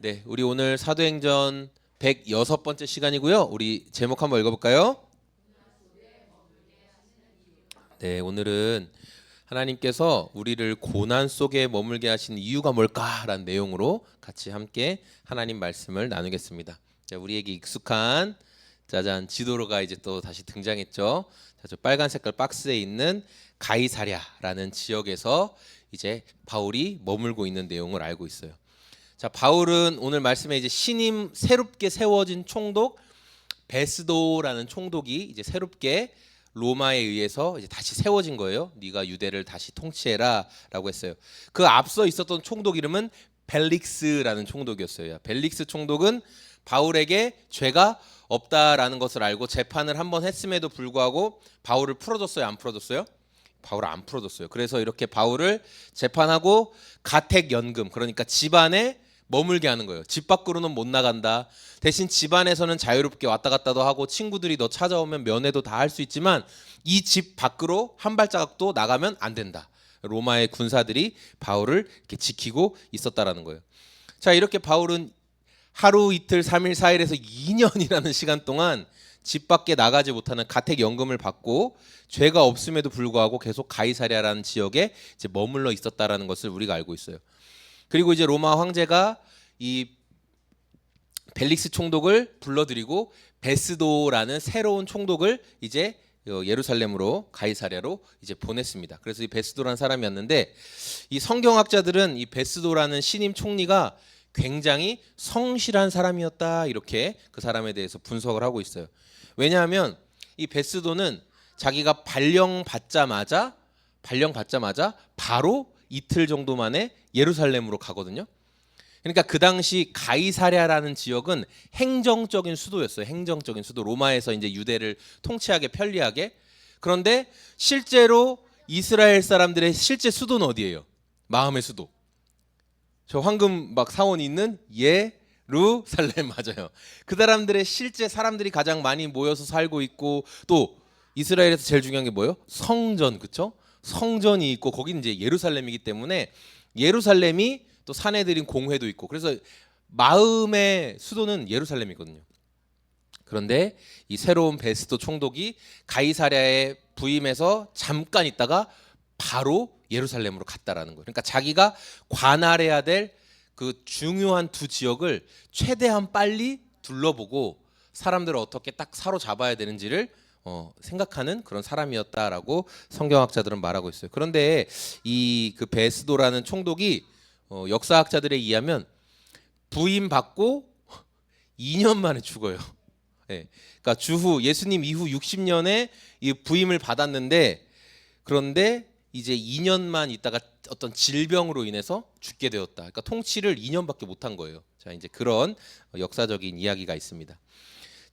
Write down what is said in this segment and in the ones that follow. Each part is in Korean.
네, 우리 오늘 사도행전 106번째 시간이고요. 우리 제목 한번 읽어볼까요? 네, 오늘은 하나님께서 우리를 고난 속에 머물게 하신 이유가 뭘까라는 내용으로 같이 함께 하나님 말씀을 나누겠습니다. 자, 우리에게 익숙한 짜잔 지도로가 이제 또 다시 등장했죠. 자, 저 빨간 색깔 박스에 있는 가이사랴라는 지역에서 이제 바울이 머물고 있는 내용을 알고 있어요. 자, 바울은 오늘 말씀에 이제 신임 새롭게 세워진 총독 베스도라는 총독이 이제 새롭게 로마에 의해서 이제 다시 세워진 거예요. 네가 유대를 다시 통치해라라고 했어요. 그 앞서 있었던 총독 이름은 벨릭스라는 총독이었어요. 벨릭스 총독은 바울에게 죄가 없다라는 것을 알고 재판을 한번 했음에도 불구하고 바울을 풀어줬어요, 안 풀어줬어요? 바울을 안 풀어줬어요. 그래서 이렇게 바울을 재판하고 가택연금, 그러니까 집안에 머물게 하는 거예요. 집 밖으로는 못 나간다. 대신 집 안에서는 자유롭게 왔다 갔다도 하고 친구들이 너 찾아오면 면회도 다 할 수 있지만 이 집 밖으로 한 발자국도 나가면 안 된다. 로마의 군사들이 바울을 이렇게 지키고 있었다라는 거예요. 자, 이렇게 바울은 하루 이틀 3일 4일에서 2년이라는 시간 동안 집 밖에 나가지 못하는 가택연금을 받고 죄가 없음에도 불구하고 계속 가이사랴라는 지역에 이제 머물러 있었다라는 것을 우리가 알고 있어요. 그리고 이제 로마 황제가 이 벨릭스 총독을 불러들이고 베스도라는 새로운 총독을 이제 예루살렘으로 가이사랴로 이제 보냈습니다. 그래서 이 베스도라는 사람이었는데 이 성경학자들은 이 베스도라는 신임 총리가 굉장히 성실한 사람이었다 이렇게 그 사람에 대해서 분석을 하고 있어요. 왜냐하면 이 베스도는 자기가 발령 받자마자 바로 이틀 정도 만에 예루살렘으로 가거든요. 그러니까 그 당시 가이사랴라는 지역은 행정적인 수도였어요. 행정적인 수도. 로마에서 이제 유대를 통치하기 편리하게. 그런데 실제로 이스라엘 사람들의 실제 수도는 어디예요? 마음의 수도. 저 황금 막 사원이 있는 예루살렘 맞아요. 그 사람들의 실제 사람들이 가장 많이 모여서 살고 있고 또 이스라엘에서 제일 중요한 게 뭐예요? 성전, 그렇죠? 성전이 있고 거기는 이제 예루살렘이기 때문에 예루살렘이 또 산에 들인 공회도 있고 그래서 마음의 수도는 예루살렘이거든요. 그런데 이 새로운 베스도 총독이 가이사랴에 부임해서 잠깐 있다가 바로 예루살렘으로 갔다라는 거예요. 그러니까 자기가 관할해야 될 그 중요한 두 지역을 최대한 빨리 둘러보고 사람들을 어떻게 딱 사로잡아야 되는지를 생각하는 그런 사람이었다라고 성경학자들은 말하고 있어요. 그런데 이 그 베스도라는 총독이 역사학자들에 의하면 부임받고 2년 만에 죽어요. 네. 그러니까 주후 예수님 이후 60년에 이 부임을 받았는데 그런데 이제 2년만 있다가 어떤 질병으로 인해서 죽게 되었다. 그러니까 통치를 2년밖에 못한 거예요. 자, 이제 그런 역사적인 이야기가 있습니다.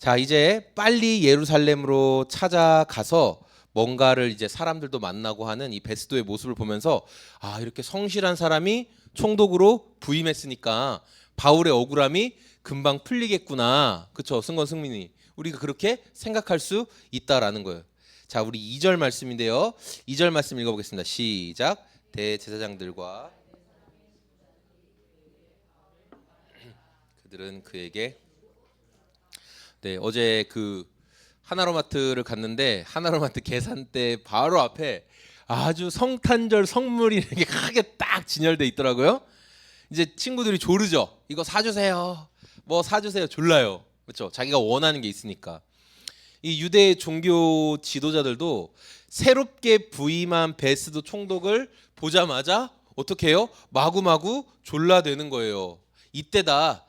자, 이제 빨리 예루살렘으로 찾아가서 뭔가를 이제 사람들도 만나고 하는 이 베스도의 모습을 보면서 아, 이렇게 성실한 사람이 총독으로 부임했으니까 바울의 억울함이 금방 풀리겠구나. 그렇죠? 승건 승민이. 우리가 그렇게 생각할 수 있다라는 거예요. 자, 우리 2절 말씀인데요. 2절 말씀 읽어보겠습니다. 시작. 대제사장들과 그들은 그에게 네, 어제 그 하나로마트를 갔는데 하나로마트 계산대 바로 앞에 아주 성탄절 성물이 이렇게 크게 딱 진열돼 있더라고요. 이제 친구들이 조르죠. 이거 사주세요. 뭐 사주세요. 졸라요. 그렇죠? 자기가 원하는 게 있으니까. 이 유대 종교 지도자들도 새롭게 부임한 베스도 총독을 보자마자 어떻게 해요? 마구마구 졸라대는 거예요. 이때다.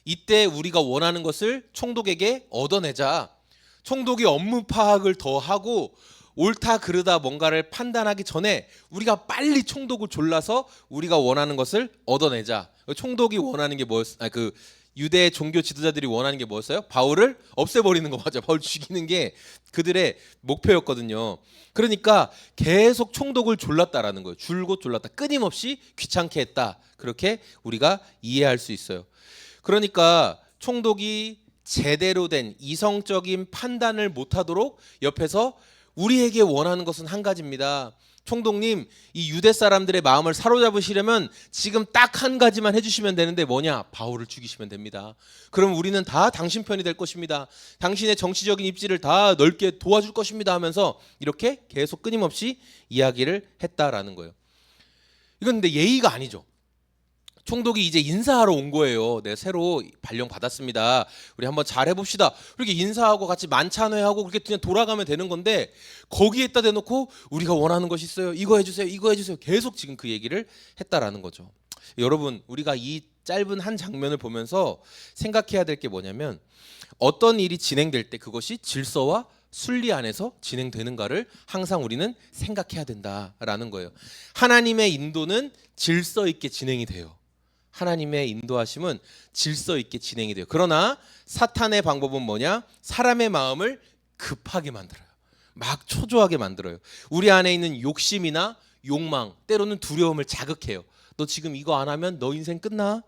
이때 우리가 원하는 것을 총독에게 얻어내자. 총독이 업무 파악을 더 하고 옳다 그르다 뭔가를 판단하기 전에 우리가 빨리 총독을 졸라서 우리가 원하는 것을 얻어내자. 총독이 원하는 게 뭐였어요? 그 유대 종교 지도자들이 원하는 게 뭐였어요? 바울을 없애버리는 거 맞아. 바울 죽이는 게 그들의 목표였거든요. 그러니까 계속 총독을 졸랐다라는 거예요. 줄곧 졸랐다. 끊임없이 귀찮게 했다. 그렇게 우리가 이해할 수 있어요. 그러니까 총독이 제대로 된 이성적인 판단을 못하도록 옆에서 우리에게 원하는 것은 한 가지입니다. 총독님, 이 유대 사람들의 마음을 사로잡으시려면 지금 딱 한 가지만 해주시면 되는데 뭐냐? 바울을 죽이시면 됩니다. 그럼 우리는 다 당신 편이 될 것입니다. 당신의 정치적인 입지를 다 넓게 도와줄 것입니다 하면서 이렇게 계속 끊임없이 이야기를 했다라는 거예요. 이건 근데 예의가 아니죠. 총독이 이제 인사하러 온 거예요. 네, 새로 발령 받았습니다. 우리 한번 잘 해봅시다. 그렇게 인사하고 같이 만찬회하고 그렇게 그냥 돌아가면 되는 건데 거기에다 대놓고 우리가 원하는 것이 있어요. 이거 해주세요. 이거 해주세요. 계속 지금 그 얘기를 했다라는 거죠. 여러분, 우리가 이 짧은 한 장면을 보면서 생각해야 될 게 뭐냐면 어떤 일이 진행될 때 그것이 질서와 순리 안에서 진행되는가를 항상 우리는 생각해야 된다라는 거예요. 하나님의 인도는 질서 있게 진행이 돼요. 하나님의 인도하심은 질서 있게 진행이 돼요. 그러나 사탄의 방법은 뭐냐? 사람의 마음을 급하게 만들어요. 막 초조하게 만들어요. 우리 안에 있는 욕심이나 욕망, 때로는 두려움을 자극해요. 너 지금 이거 안 하면 너 인생 끝나?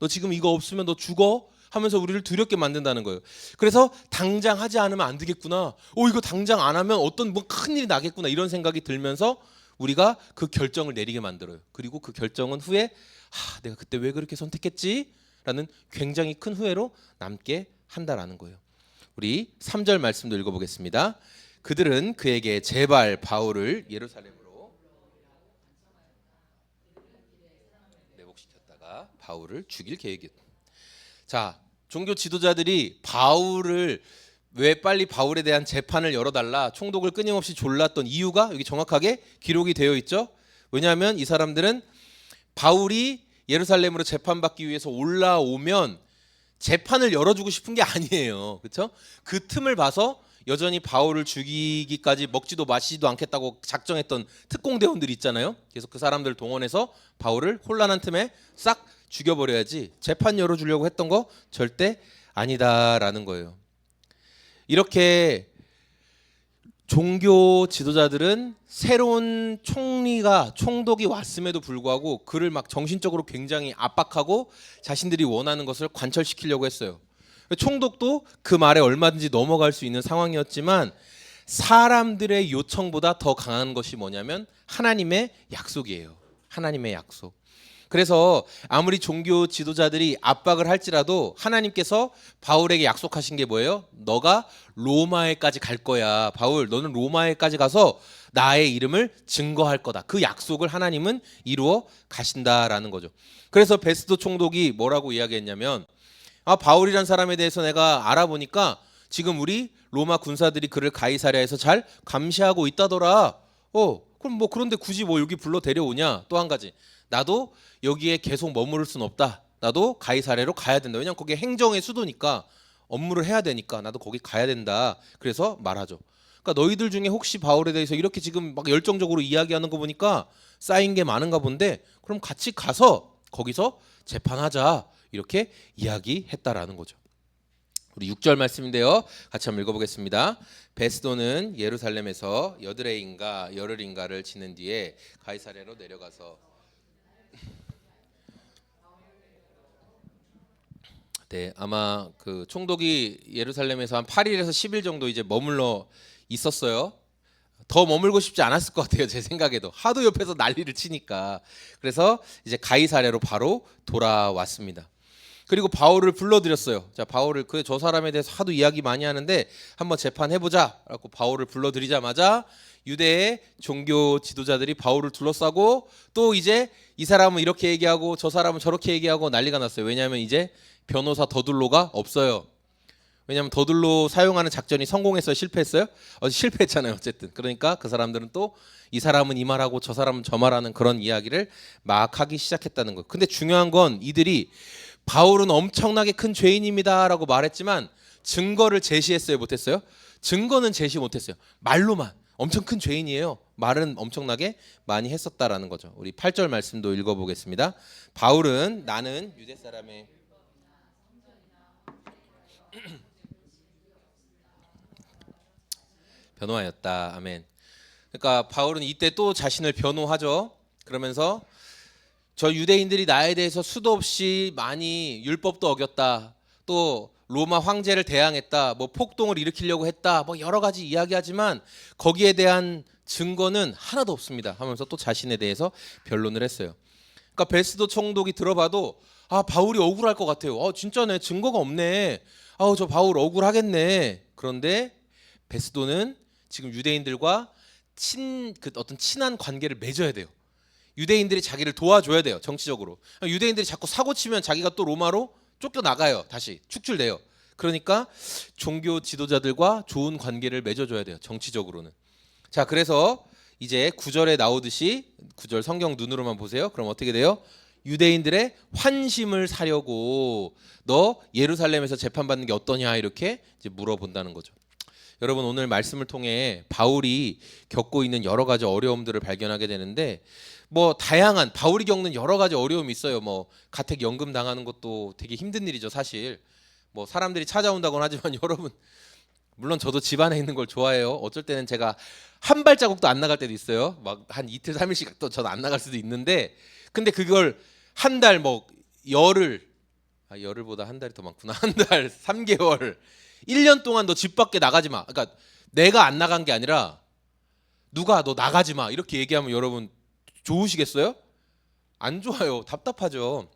너 지금 이거 없으면 너 죽어? 하면서 우리를 두렵게 만든다는 거예요. 그래서 당장 하지 않으면 안 되겠구나. 이거 당장 안 하면 어떤 뭐 큰일이 나겠구나. 이런 생각이 들면서 우리가 그 결정을 내리게 만들어요. 그리고 그 결정은 후에 내가 그때 왜 그렇게 선택했지? 라는 굉장히 큰 후회로 남게 한다라는 거예요. 우리 3절 말씀도 읽어보겠습니다. 그들은 그에게 제발 바울을 예루살렘으로 매복시켰다가 바울을 죽일 계획이었다. 자, 종교 지도자들이 바울을 왜 빨리 바울에 대한 재판을 열어달라 총독을 끊임없이 졸랐던 이유가 여기 정확하게 기록이 되어 있죠. 왜냐하면 이 사람들은 바울이 예루살렘으로 재판받기 위해서 올라오면 재판을 열어주고 싶은 게 아니에요. 그렇죠? 그 틈을 봐서 여전히 바울을 죽이기까지 먹지도 마시지도 않겠다고 작정했던 특공대원들이 있잖아요. 계속 그 사람들을 동원해서 바울을 혼란한 틈에 싹 죽여버려야지 재판 열어주려고 했던 거 절대 아니다라는 거예요. 이렇게 종교 지도자들은 새로운 총독이 왔음에도 불구하고 그를 막 정신적으로 굉장히 압박하고 자신들이 원하는 것을 관철시키려고 했어요. 총독도 그 말에 얼마든지 넘어갈 수 있는 상황이었지만 사람들의 요청보다 더 강한 것이 뭐냐면 하나님의 약속이에요. 하나님의 약속. 그래서 아무리 종교 지도자들이 압박을 할지라도 하나님께서 바울에게 약속하신 게 뭐예요? 너가 로마에까지 갈 거야. 바울, 너는 로마에까지 가서 나의 이름을 증거할 거다. 그 약속을 하나님은 이루어 가신다라는 거죠. 그래서 베스도 총독이 뭐라고 이야기했냐면 바울이란 사람에 대해서 내가 알아보니까 지금 우리 로마 군사들이 그를 가이사랴에서 잘 감시하고 있다더라. 그럼 뭐 그런데 굳이 뭐 여기 불러 데려오냐? 또 한 가지. 나도 여기에 계속 머무를 순 없다. 나도 가이사랴로 가야 된다. 왜냐면 거기 행정의 수도니까 업무를 해야 되니까 나도 거기 가야 된다. 그래서 말하죠. 그러니까 너희들 중에 혹시 바울에 대해서 이렇게 지금 막 열정적으로 이야기하는 거 보니까 쌓인 게 많은가 본데 그럼 같이 가서 거기서 재판하자. 이렇게 이야기했다라는 거죠. 우리 6절 말씀인데요. 같이 한번 읽어보겠습니다. 베스도는 예루살렘에서 여드레인가 열흘인가를 지낸 뒤에 가이사랴로 내려가서 네, 아마 그 총독이 예루살렘에서 한 8일에서 10일 정도 이제 머물러 있었어요. 더 머물고 싶지 않았을 것 같아요. 제 생각에도 하도 옆에서 난리를 치니까. 그래서 이제 가이사랴로 바로 돌아왔습니다. 그리고 바울을 불러들였어요. 자, 바울을 저 사람에 대해서 하도 이야기 많이 하는데 한번 재판해보자 라고 바울을 불러들이자마자 유대의 종교 지도자들이 바울을 둘러싸고 또 이제 이 사람은 이렇게 얘기하고 저 사람은 저렇게 얘기하고 난리가 났어요. 왜냐하면 이제 변호사 더둘로가 없어요. 왜냐하면 더둘로 사용하는 작전이 성공했어요? 실패했어요? 실패했잖아요. 어쨌든 그러니까 그 사람들은 또 이 사람은 이 말하고 저 사람은 저 말하는 그런 이야기를 막 하기 시작했다는 거예요. 근데 중요한 건 이들이 바울은 엄청나게 큰 죄인입니다 라고 말했지만 증거를 제시했어요? 못했어요? 증거는 제시 못했어요. 말로만 엄청 큰 죄인이에요. 말은 엄청나게 많이 했었다라는 거죠. 우리 8절 말씀도 읽어보겠습니다. 바울은 나는 유대 사람의 변호하였다. 아멘. 그러니까 바울은 이때 또 자신을 변호하죠. 그러면서 저 유대인들이 나에 대해서 수도 없이 많이 율법도 어겼다. 또 로마 황제를 대항했다. 뭐 폭동을 일으키려고 했다. 뭐 여러 가지 이야기하지만 거기에 대한 증거는 하나도 없습니다 하면서 또 자신에 대해서 변론을 했어요. 그러니까 베스도 총독이 들어봐도 바울이 억울할 것 같아요. 진짜네, 증거가 없네. 저 바울 억울하겠네. 그런데 베스도는 지금 유대인들과 어떤 친한 관계를 맺어야 돼요. 유대인들이 자기를 도와줘야 돼요. 정치적으로. 유대인들이 자꾸 사고 치면 자기가 또 로마로 쫓겨나가요. 다시 축출돼요. 그러니까 종교 지도자들과 좋은 관계를 맺어줘야 돼요. 정치적으로는. 자, 그래서 이제 9절에 나오듯이 9절 성경 눈으로만 보세요. 그럼 어떻게 돼요? 유대인들의 환심을 사려고 너 예루살렘에서 재판받는 게 어떠냐 이렇게 이제 물어본다는 거죠. 여러분, 오늘 말씀을 통해 바울이 겪고 있는 여러 가지 어려움들을 발견하게 되는데 다양한 바울이 겪는 여러 가지 어려움이 있어요. 가택 연금 당하는 것도 되게 힘든 일이죠, 사실. 사람들이 찾아온다고는 하지만 여러분, 물론 저도 집 안에 있는 걸 좋아해요. 어쩔 때는 제가 한 발자국도 안 나갈 때도 있어요. 한 이틀 3일씩 또 저는 안 나갈 수도 있는데, 근데 그걸 한 달 열흘보다 한 달이 더 많구나. 한 달 3개월 1년 동안 너 집 밖에 나가지 마. 그러니까 내가 안 나간 게 아니라 누가 너 나가지 마 이렇게 얘기하면 여러분 좋으시겠어요? 안 좋아요. 답답하죠.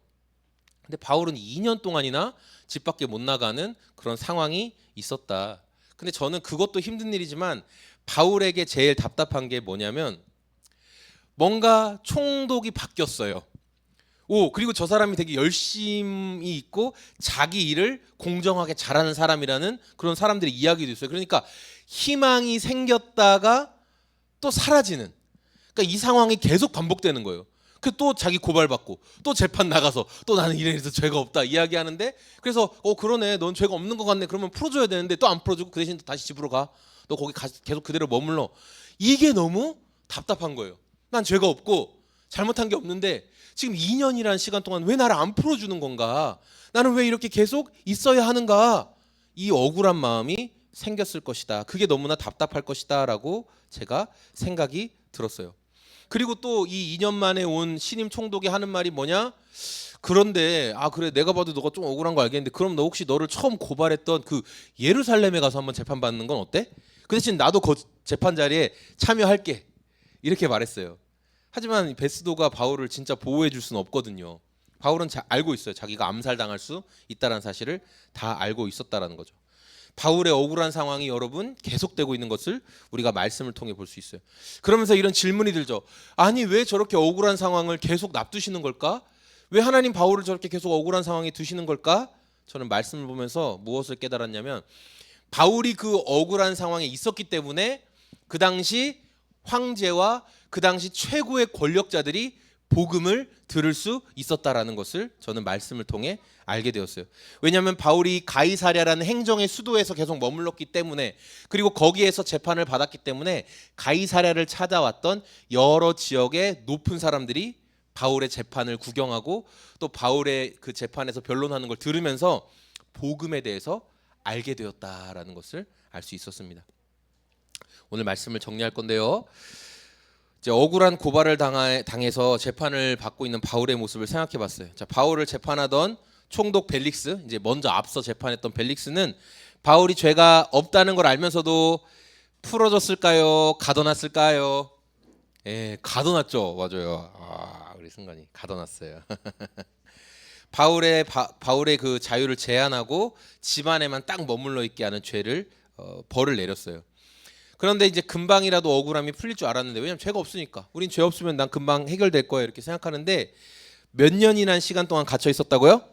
근데 바울은 2년 동안이나 집 밖에 못 나가는 그런 상황이 있었다. 근데 저는 그것도 힘든 일이지만 바울에게 제일 답답한 게 뭐냐면 뭔가 총독이 바뀌었어요. 그리고 저 사람이 되게 열심히 있고 자기 일을 공정하게 잘하는 사람이라는 그런 사람들의 이야기도 있어요. 그러니까 희망이 생겼다가 또 사라지는, 그러니까 이 상황이 계속 반복되는 거예요. 또 자기 고발받고 또 재판 나가서 또 나는 이래서 죄가 없다 이야기하는데, 그래서 그러네, 넌 죄가 없는 것 같네, 그러면 풀어줘야 되는데 또 안 풀어주고 그 대신 다시 집으로 가, 너 거기 계속 그대로 머물러. 이게 너무 답답한 거예요. 난 죄가 없고 잘못한 게 없는데 지금 2년이라는 시간 동안 왜 나를 안 풀어주는 건가, 나는 왜 이렇게 계속 있어야 하는가, 이 억울한 마음이 생겼을 것이다. 그게 너무나 답답할 것이다 라고 제가 생각이 들었어요. 그리고 또 이 2년 만에 온 신임 총독이 하는 말이 뭐냐, 그런데 그래, 내가 봐도 너가 좀 억울한 거 알겠는데 그럼 너 혹시 너를 처음 고발했던 그 예루살렘에 가서 한번 재판받는 건 어때? 그 대신 나도 그 재판 자리에 참여할게 이렇게 말했어요. 하지만 베스도가 바울을 진짜 보호해 줄 수는 없거든요. 바울은 알고 있어요. 자기가 암살당할 수 있다는 사실을 다 알고 있었다라는 거죠. 바울의 억울한 상황이 여러분 계속되고 있는 것을 우리가 말씀을 통해 볼 수 있어요. 그러면서 이런 질문이 들죠. 아니, 왜 저렇게 억울한 상황을 계속 놔두시는 걸까? 왜 하나님 바울을 저렇게 계속 억울한 상황에 두시는 걸까? 저는 말씀을 보면서 무엇을 깨달았냐면, 바울이 그 억울한 상황에 있었기 때문에 그 당시 황제와 그 당시 최고의 권력자들이 복음을 들을 수 있었다라는 것을 저는 말씀을 통해 알게 되었어요. 왜냐하면 바울이 가이사랴라는 행정의 수도에서 계속 머물렀기 때문에, 그리고 거기에서 재판을 받았기 때문에 가이사랴를 찾아왔던 여러 지역의 높은 사람들이 바울의 재판을 구경하고 또 바울의 그 재판에서 변론하는 걸 들으면서 복음에 대해서 알게 되었다라는 것을 알 수 있었습니다. 오늘 말씀을 정리할 건데요. 이제 억울한 고발을 당해서 재판을 받고 있는 바울의 모습을 생각해 봤어요. 자, 바울을 재판하던 총독 벨릭스, 이제 먼저 앞서 재판했던 벨릭스는 바울이 죄가 없다는 걸 알면서도 풀어줬을까요? 가둬놨을까요? 가둬놨죠. 맞아요. 우리 순간이 가둬놨어요. 바울의 그 자유를 제한하고 집안에만 딱 머물러 있게 하는 벌을 내렸어요. 그런데 이제 금방이라도 억울함이 풀릴 줄 알았는데, 왜냐면 죄가 없으니까, 우린 죄 없으면 난 금방 해결될 거야 이렇게 생각하는데, 몇 년이란 시간 동안 갇혀 있었다고요?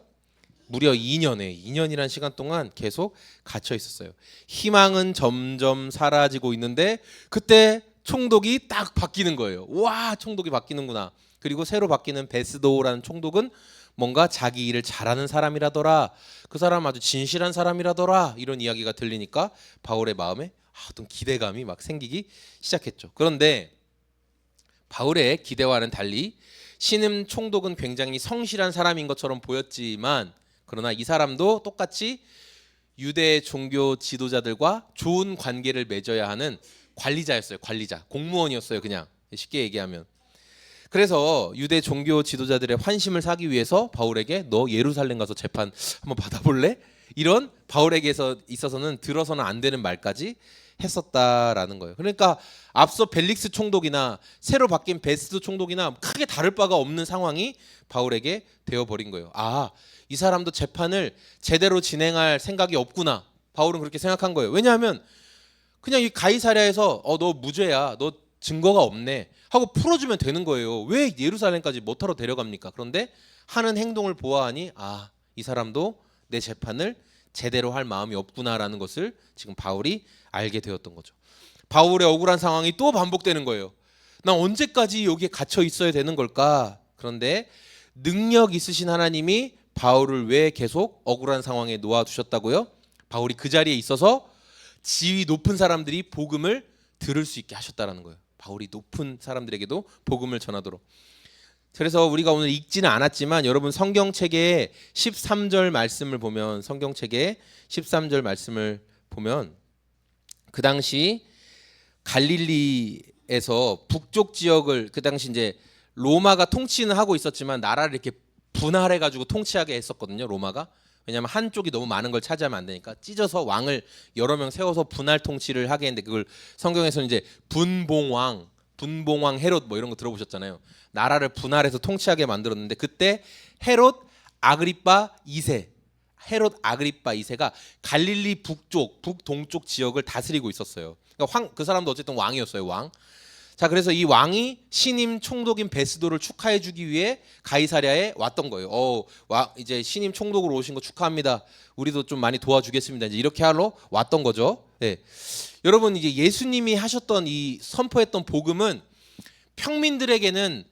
무려 2년이란 시간 동안 계속 갇혀 있었어요. 희망은 점점 사라지고 있는데 그때 총독이 딱 바뀌는 거예요. 와, 총독이 바뀌는구나. 그리고 새로 바뀌는 베스도라는 총독은 뭔가 자기 일을 잘하는 사람이라더라, 그 사람 아주 진실한 사람이라더라, 이런 이야기가 들리니까 바울의 마음에 어떤 기대감이 막 생기기 시작했죠. 그런데 바울의 기대와는 달리 신임 총독은 굉장히 성실한 사람인 것처럼 보였지만, 그러나 이 사람도 똑같이 유대 종교 지도자들과 좋은 관계를 맺어야 하는 관리자였어요. 관리자, 공무원이었어요. 그냥 쉽게 얘기하면. 그래서 유대 종교 지도자들의 환심을 사기 위해서 바울에게 너 예루살렘 가서 재판 한번 받아볼래? 이런 바울에게서 있어서는 들어서는 안 되는 말까지 했었다라는 거예요. 그러니까 앞서 벨릭스 총독이나 새로 바뀐 베스도 총독이나 크게 다를 바가 없는 상황이 바울에게 되어버린 거예요. 아, 이 사람도 재판을 제대로 진행할 생각이 없구나. 바울은 그렇게 생각한 거예요. 왜냐하면 그냥 이 가이사랴에서 너 무죄야, 너 증거가 없네 하고 풀어주면 되는 거예요. 왜 예루살렘까지 못하러 데려갑니까? 그런데 하는 행동을 보아하니 이 사람도 내 재판을 제대로 할 마음이 없구나라는 것을 지금 바울이 알게 되었던 거죠. 바울의 억울한 상황이 또 반복되는 거예요. 난 언제까지 여기에 갇혀 있어야 되는 걸까? 그런데 능력 있으신 하나님이 바울을 왜 계속 억울한 상황에 놓아두셨다고요? 바울이 그 자리에 있어서 지위 높은 사람들이 복음을 들을 수 있게 하셨다는 거예요. 바울이 높은 사람들에게도 복음을 전하도록. 그래서 우리가 오늘 읽지는 않았지만 여러분 성경책의 13절 말씀을 보면 성경책의 13절 말씀을 보면 그 당시 갈릴리에서 북쪽 지역을 그 당시 이제 로마가 통치는 하고 있었지만 나라를 이렇게 분할해 가지고 통치하게 했었거든요. 로마가. 왜냐하면 한쪽이 너무 많은 걸 차지하면 안 되니까 찢어서 왕을 여러 명 세워서 분할 통치를 하게 했는데 그걸 성경에서는 이제 분봉왕 헤롯 뭐 이런 거 들어보셨잖아요. 나라를 분할해서 통치하게 만들었는데 그때 헤롯 아그리빠 2세가 갈릴리 북동쪽 지역을 다스리고 있었어요. 그러니까 그 사람도 어쨌든 왕이었어요. 왕. 자, 그래서 이 왕이 신임 총독인 베스도를 축하해주기 위해 가이사랴에 왔던 거예요. 이제 신임 총독으로 오신 거 축하합니다. 우리도 좀 많이 도와주겠습니다. 이제 이렇게 하러 왔던 거죠. 네. 여러분 이제 예수님이 하셨던 이 선포했던 복음은 평민들에게는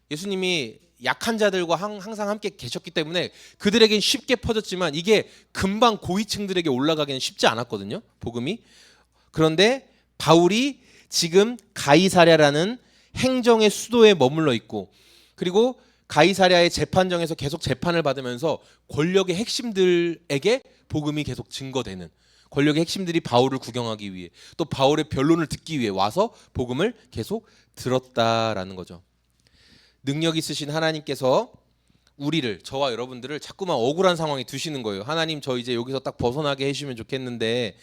예수님이 약한 자들과 항상 함께 계셨기 때문에 그들에겐 쉽게 퍼졌지만 이게 금방 고위층들에게 올라가기는 쉽지 않았거든요. 복음이. 그런데 바울이 지금 가이사랴라는 행정의 수도에 머물러 있고 그리고 가이사랴의 재판정에서 계속 재판을 받으면서 권력의 핵심들에게 복음이 계속 증거되는 권력의 핵심들이 바울을 구경하기 위해 또 바울의 변론을 듣기 위해 와서 복음을 계속 들었다라는 거죠. 능력 있으신 하나님께서 저와 여러분들을 자꾸만 억울한 상황에 두시는 거예요. 하나님 저 이제 여기서 딱 벗어나게 해주시면 좋겠는데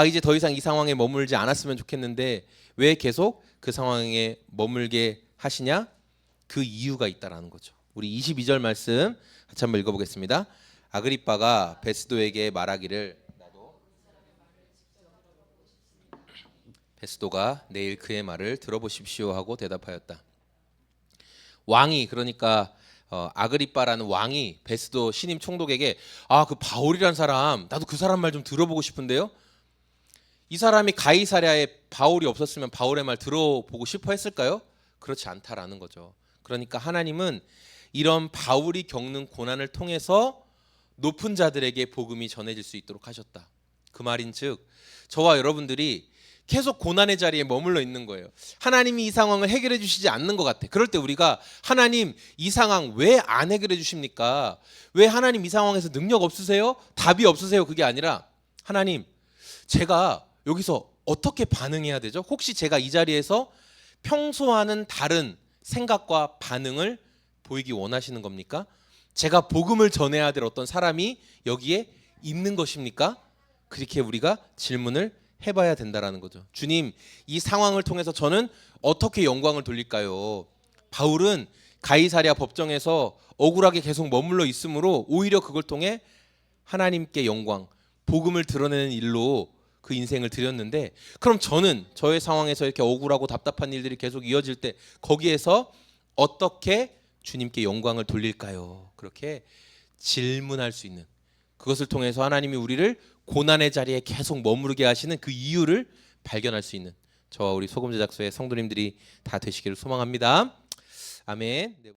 이제 더 이상 이 상황에 머물지 않았으면 좋겠는데 왜 계속 그 상황에 머물게 하시냐? 그 이유가 있다라는 거죠. 우리 22절 말씀 같이 한번 읽어보겠습니다. 아그리빠가 베스도에게 말하기를 베스도가 내일 그의 말을 들어보십시오 하고 대답하였다. 왕이 그러니까 아그리빠라는 왕이 베스도 신임 총독에게 그 바울이란 사람 나도 그 사람 말 좀 들어보고 싶은데요. 이 사람이 가이사랴에 바울이 없었으면 바울의 말 들어보고 싶어 했을까요? 그렇지 않다라는 거죠. 그러니까 하나님은 이런 바울이 겪는 고난을 통해서 높은 자들에게 복음이 전해질 수 있도록 하셨다. 그 말인즉 저와 여러분들이 계속 고난의 자리에 머물러 있는 거예요. 하나님이 이 상황을 해결해 주시지 않는 것 같아. 그럴 때 우리가 하나님 이 상황 왜 안 해결해 주십니까? 왜 하나님 이 상황에서 능력 없으세요? 답이 없으세요? 그게 아니라 하나님 제가 여기서 어떻게 반응해야 되죠? 혹시 제가 이 자리에서 평소와는 다른 생각과 반응을 보이기 원하시는 겁니까? 제가 복음을 전해야 될 어떤 사람이 여기에 있는 것입니까? 그렇게 우리가 질문을 해봐야 된다라는 거죠. 주님, 이 상황을 통해서 저는 어떻게 영광을 돌릴까요? 바울은 가이사랴 법정에서 억울하게 계속 머물러 있으므로 오히려 그걸 통해 하나님께 영광, 복음을 드러내는 일로 그 인생을 드렸는데 그럼 저는 저의 상황에서 이렇게 억울하고 답답한 일들이 계속 이어질 때 거기에서 어떻게 주님께 영광을 돌릴까요? 그렇게 질문할 수 있는 그것을 통해서 하나님이 우리를 고난의 자리에 계속 머무르게 하시는 그 이유를 발견할 수 있는 저와 우리 소금제작소의 성도님들이 다 되시기를 소망합니다. 아멘.